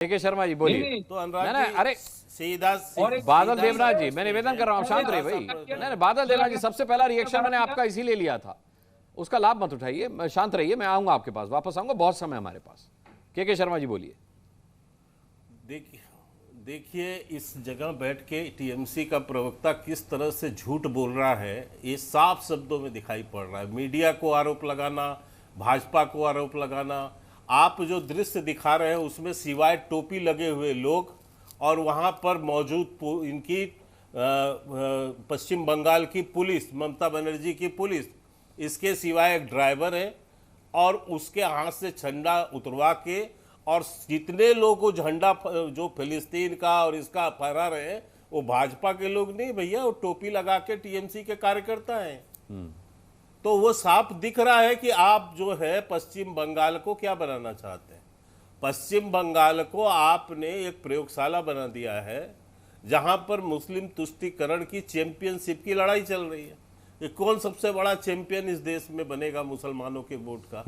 के शर्मा जी बोलिए। तो अनुराग नहीं, जी, अरे सीधा बादल देवनाथ जी, मैं निवेदन कर रहा हूँ, शांत रहिए भाई। नहीं, बादल देवनाथ जी, सबसे पहला रिएक्शन मैंने आपका इसीलिए लिया था, उसका लाभ मत उठाइए, शांत रहिए, मैं आऊंगा आपके पास, वापस आऊंगा, बहुत समय हमारे पास। के शर्मा जी बोलिए। देखिए इस जगह बैठ के टीएमसी का प्रवक्ता किस तरह से झूठ बोल रहा है, ये साफ शब्दों में दिखाई पड़ रहा है। मीडिया को आरोप लगाना, भाजपा को आरोप लगाना। आप जो दृश्य दिखा रहे हैं उसमें सिवाय टोपी लगे हुए लोग और वहां पर मौजूद इनकी पश्चिम बंगाल की पुलिस, ममता बनर्जी की पुलिस, इसके सिवाय एक ड्राइवर है और उसके हाथ से झंडा उतरवा के, और जितने लोग वो झंडा जो फिलिस्तीन का और इसका फहरा रहे हैं वो भाजपा के लोग नहीं भैया, वो टोपी लगा के टीएमसी के कार्यकर्ता हैं। तो वो साफ दिख रहा है कि आप जो है पश्चिम बंगाल को क्या बनाना चाहते हैं। पश्चिम बंगाल को आपने एक प्रयोगशाला बना दिया है जहां पर मुस्लिम तुष्टीकरण की चैंपियनशिप की लड़ाई चल रही है। ये कौन सबसे बड़ा चैंपियन इस देश में बनेगा मुसलमानों के वोट का?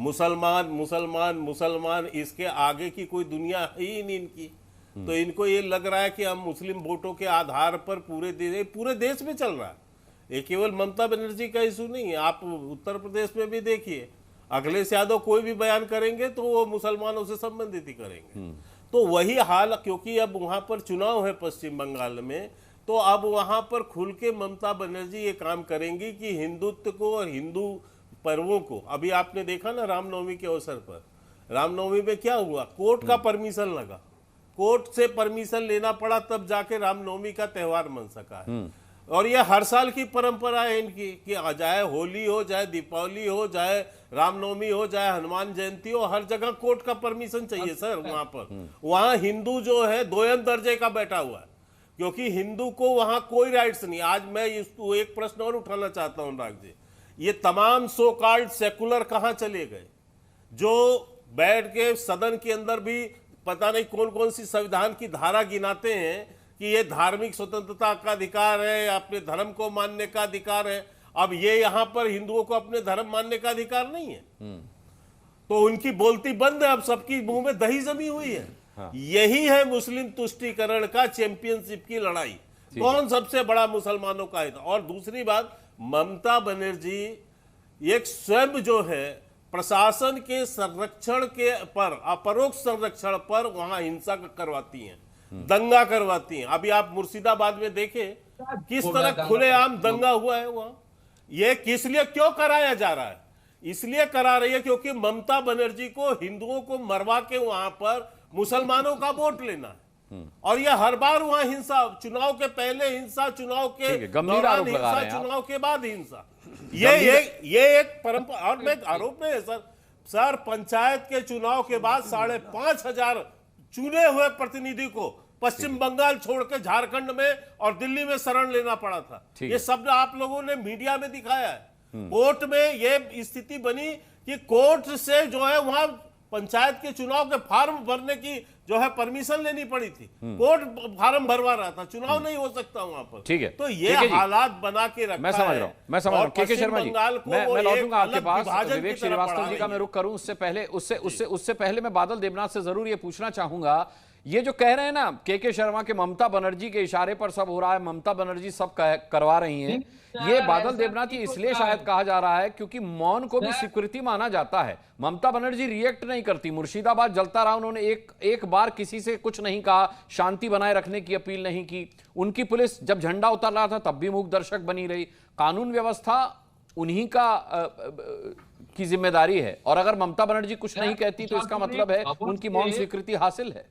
मुसलमान मुसलमान मुसलमान, इसके आगे की कोई दुनिया है ही नहीं इनकी। तो इनको ये लग रहा है कि हम मुस्लिम वोटों के आधार पर पूरे देश में चल रहा है। ये केवल ममता बनर्जी का इशू नहीं है, आप उत्तर प्रदेश में भी देखिए, अखिलेश यादव कोई भी बयान करेंगे तो वो मुसलमानों से संबंधित ही करेंगे। तो वही हाल, क्योंकि अब वहां पर चुनाव है पश्चिम बंगाल में, तो अब वहां पर खुल के ममता बनर्जी ये काम करेंगी कि हिंदुत्व को और हिंदू पर्वों को, अभी आपने देखा ना रामनवमी के अवसर पर, रामनवमी में क्या हुआ, कोर्ट का परमिशन लगा, कोर्ट से परमिशन लेना पड़ा तब जाके रामनवमी का त्योहार मन सका है। और ये हर साल की परंपरा है इनकी कि चाहे होली हो, चाहे दीपावली हो, चाहे रामनवमी हो, चाहे हनुमान जयंती हो, हर जगह कोर्ट का परमिशन चाहिए सर। वहां पर वहां हिंदू जो है दोयम दर्जे का बैठा हुआ है, क्योंकि हिंदू को वहां कोई राइट्स नहीं। आज मैं इसको एक प्रश्न और उठाना चाहता हूं अनुराग जी, ये तमाम सो कॉल्ड सेकुलर कहां चले गए जो बैठ के सदन के अंदर भी पता नहीं कौन कौन सी संविधान की धारा गिनाते हैं कि ये धार्मिक स्वतंत्रता का अधिकार है, अपने धर्म को मानने का अधिकार है। अब ये यहां पर हिंदुओं को अपने धर्म मानने का अधिकार नहीं है, तो उनकी बोलती बंद है, अब सबकी मुंह में दही जमी हुई है। हाँ। यही है मुस्लिम तुष्टीकरण का चैंपियनशिप की लड़ाई, कौन सबसे बड़ा मुसलमानों का है। और दूसरी बात, ममता बनर्जी एक स्वयं जो है प्रशासन के संरक्षण के पर, अपरोक्ष संरक्षण पर वहां हिंसा करवाती हैं, दंगा करवाती हैं। अभी आप मुर्शिदाबाद में देखें किस तरह खुलेआम दंगा हुआ है वहां। ये किस लिए क्यों कराया जा रहा है? इसलिए करा रही है क्योंकि ममता बनर्जी को हिंदुओं को मरवा के वहां पर मुसलमानों का वोट लेना है। और ये हर बार वहां हिंसा, चुनाव के पहले हिंसा, चुनाव के दौरान हिंसा, चुनाव के बाद हिंसा। ये एक परंपरा। और मैं आरोप नहीं है सर, पंचायत के चुनाव के बाद 5,500 चुने हुए प्रतिनिधि को पश्चिम बंगाल छोड़ के झारखंड में और दिल्ली में शरण लेना पड़ा था। ये शब्द आप लोगों ने मीडिया में दिखाया है। कोर्ट में ये स्थिति बनी कि कोर्ट से जो है वहां पंचायत के चुनाव के फॉर्म भरने की जो है परमिशन लेनी पड़ी थी, कोर्ट फॉर्म भरवा रहा था, चुनाव नहीं हो सकता वहां पर। ठीक है, तो ये हालात बना के रखा। मैं समझ रहा हूं के शर्मा जी, मैं लौटूंगा आपके पास। विवेक श्रीवास्तव जी का मैं रुख करूं, उससे पहले मैं बादल देवनाथ से जरूर ये पूछना चाहूंगा, ये जो कह रहे हैं ना के शर्मा के ममता बनर्जी के इशारे पर सब हो रहा है, ममता बनर्जी सब करवा रही हैं, ये बादल देवनाथ जी इसलिए शायद कहा जा रहा है क्योंकि मौन को भी स्वीकृति माना जाता है। ममता बनर्जी रिएक्ट नहीं करती, मुर्शिदाबाद जलता रहा, उन्होंने एक बार किसी से कुछ नहीं कहा, शांति बनाए रखने की अपील नहीं की। उनकी पुलिस जब झंडा उतर रहा था तब भी मूक दर्शक बनी रही। कानून व्यवस्था उन्हीं का की जिम्मेदारी है, और अगर ममता बनर्जी कुछ नहीं कहती तो इसका मतलब है उनकी मौन स्वीकृति हासिल है।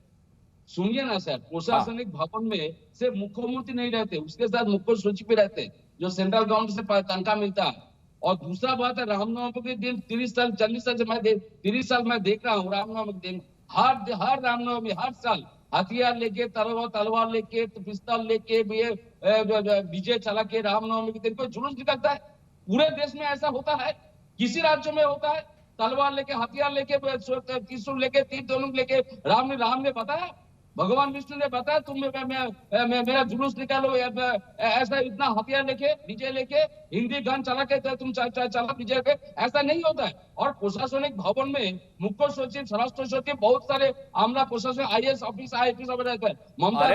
सुनिए ना सर, प्रशासनिक भवन में सिर्फ मुख्यमंत्री नहीं रहते, उसके साथ मुख्य सचिव भी रहते, जो सेंट्रल गवर्नमेंट से तनख्वाह मिलता है। और दूसरा बात है, रामनवमी के दिन 30 साल 40 साल से 30 साल मैं देख रहा हूँ, रामनवमी के दिन हर रामनवमी हर साल हथियार लेके, तलवार लेके, पिस्तौल लेके, विजय चला के रामनवमी के दिन कोई जुलूस निकलता है। पूरे देश में ऐसा होता है? किसी राज्य में होता है? तलवार लेके, हथियार लेके, त्रिशूल लेके, तीर धनुष लेके राम ने बताया भगवान विष्णु ने बताया तुम मेरा जुलूस निकालो, ऐसा इतना हथियार लेके डीजे लेके हिंदी गान चला के तुम चला डीजे के, ऐसा नहीं होता है। और प्रशासनिक भवन में मुख्य सचिव, स्वराष्ट्र सचिव, बहुत सारे आमला प्रशासन, IAS ऑफिस, IPS रहता है। ममता